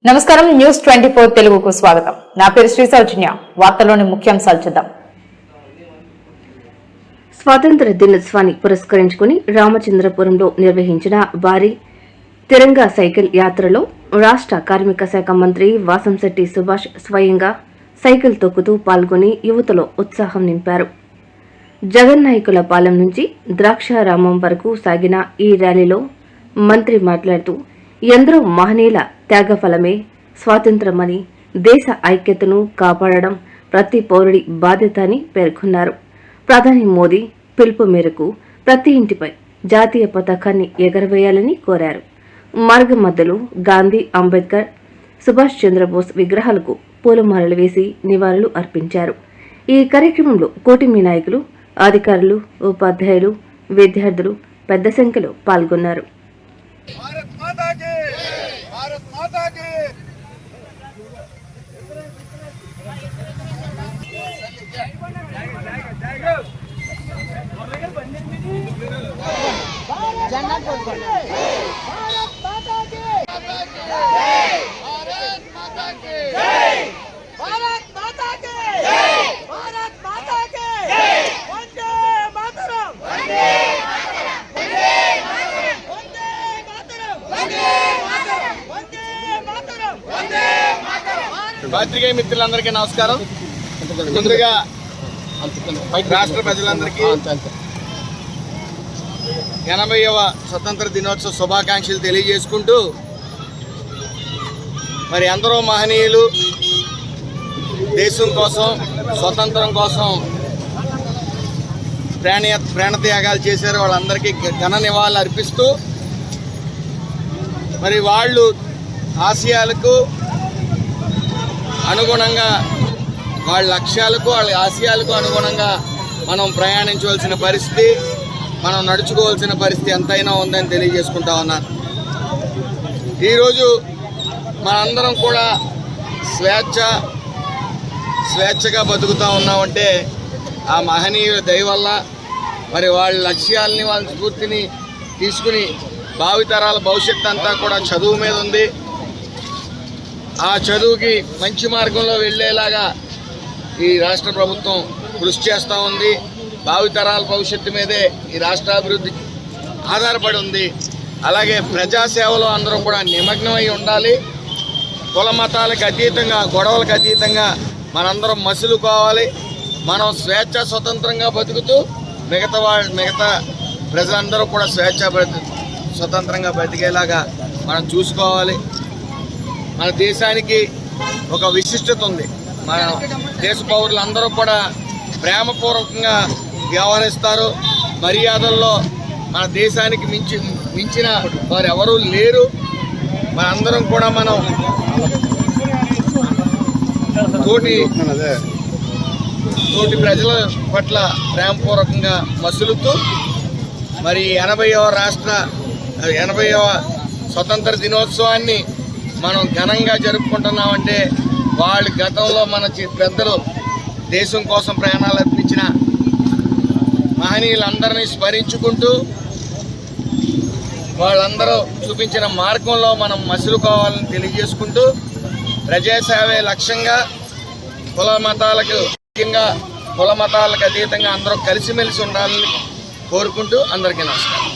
నమస్కారం న్యూస్ 24 తెలుగుకు స్వాగతం. నా పేరు శ్రీ సౌజన్య. వార్తల్లోని ముఖ్యాంశాలు చూద్దాం. స్వాతంత్ర దినోత్సవాన్ని పురస్కరించుకుని రామచంద్రపురంలో నిర్వహించిన భారీ తిరంగా సైకిల్ యాత్రలో రాష్ట్ర కార్మిక శాఖ మంత్రి వాసంశెట్టి సుభాష్ స్వయంగా సైకిల్ తొక్కుతూ పాల్గొని యువతలో ఉత్సాహం నింపారు. జగన్నాయకుల పాలెం నుంచి ద్రాక్షారామం వరకు సాగిన ఈ ర్యాలీలో మంత్రి మాట్లాడుతూ ఎందరో మహనీయుల త్యాగఫలమే స్వాతంత్ర్యమని, దేశ ఐక్యతను కాపాడడం ప్రతి పౌరుడి బాధ్యత అని పేర్కొన్నారు. ప్రధాని మోదీ పిలుపు మేరకు ప్రతి ఇంటిపై జాతీయ పతాకాన్ని ఎగరవేయాలని కోరారు. మార్గ మధ్యలో గాంధీ, అంబేద్కర్, సుభాష్ చంద్రబోస్ విగ్రహాలకు పూలమాలలు వేసి నివాళులు అర్పించారు. ఈ కార్యక్రమంలో కూటమి నాయకులు, అధికారులు, ఉపాధ్యాయులు, విద్యార్థులు పెద్ద సంఖ్యలో పాల్గొన్నారు. పాత్రికేయ మిత్రులందరికీ నమస్కారం. ముందుగా రాష్ట్ర ప్రజలందరికీ 80వ స్వతంత్ర దినోత్సవ శుభాకాంక్షలు తెలియజేసుకుంటూ, మరి ఎందరో మహనీయులు దేశం కోసం, స్వతంత్రం కోసం ప్రాణత్యాగాలు చేశారు. వాళ్ళందరికీ ఘన నివాళులు అర్పిస్తూ, మరి వాళ్ళు ఆశయాలకు అనుగుణంగా, వాళ్ళ లక్ష్యాలకు, వాళ్ళ ఆశయాలకు అనుగుణంగా మనం ప్రయాణించవలసిన పరిస్థితి, మనం నడుచుకోవాల్సిన పరిస్థితి ఎంతైనా ఉందని తెలియజేసుకుంటా ఉన్నాను. ఈరోజు మనందరం కూడా స్వేచ్ఛగా బతుకుతూ ఉన్నామంటే ఆ మహనీయుల దయ వల్ల, మరి వాళ్ళ లక్ష్యాలని, వాళ్ళ స్ఫూర్తిని తీసుకుని భావితరాల భవిష్యత్తు అంతా కూడా చదువు మీద ఉంది. ఆ చదువుకి మంచి మార్గంలో వెళ్ళేలాగా ఈ రాష్ట్ర ప్రభుత్వం కృషి చేస్తూ ఉంది. భావితరాల భవిష్యత్తు మీదే ఈ రాష్ట్ర అభివృద్ధి ఆధారపడి ఉంది. అలాగే ప్రజాసేవలో అందరం కూడా నిమగ్నమై ఉండాలి. కుల మతాలకు అతీతంగా, గొడవలకు అతీతంగా మనందరం మసులుకోవాలి. మనం స్వతంత్రంగా బతుకుతూ మిగతా ప్రజలందరూ కూడా స్వతంత్రంగా బతికేలాగా మనం చూసుకోవాలి. మన దేశానికి ఒక విశిష్టత ఉంది. మన దేశ పౌరులందరూ కూడా ప్రేమపూర్వకంగా వ్యవహరిస్తారు. మర్యాదల్లో మన దేశానికి మించిన వారు ఎవరూ లేరు. మనందరం కూడా మనం తోటి ప్రజల పట్ల ప్రేమపూర్వకంగా మసులుతూ, మరి 80వ స్వతంత్ర దినోత్సవాన్ని మనం ఘనంగా జరుపుకుంటున్నామంటే వాళ్ళు గతంలో మన పెద్దలు దేశం కోసం ప్రాణాలు అర్పించిన మహనీయులందరినీ స్మరించుకుంటూ, వాళ్ళందరూ చూపించిన మార్గంలో మనం మసులుకోవాలని తెలియజేసుకుంటూ, ప్రజాసేవే లక్ష్యంగా కుల మతాలకు అతీతంగా అందరూ కలిసిమెలిసి ఉండాలని కోరుకుంటూ అందరికీ నమస్కారం.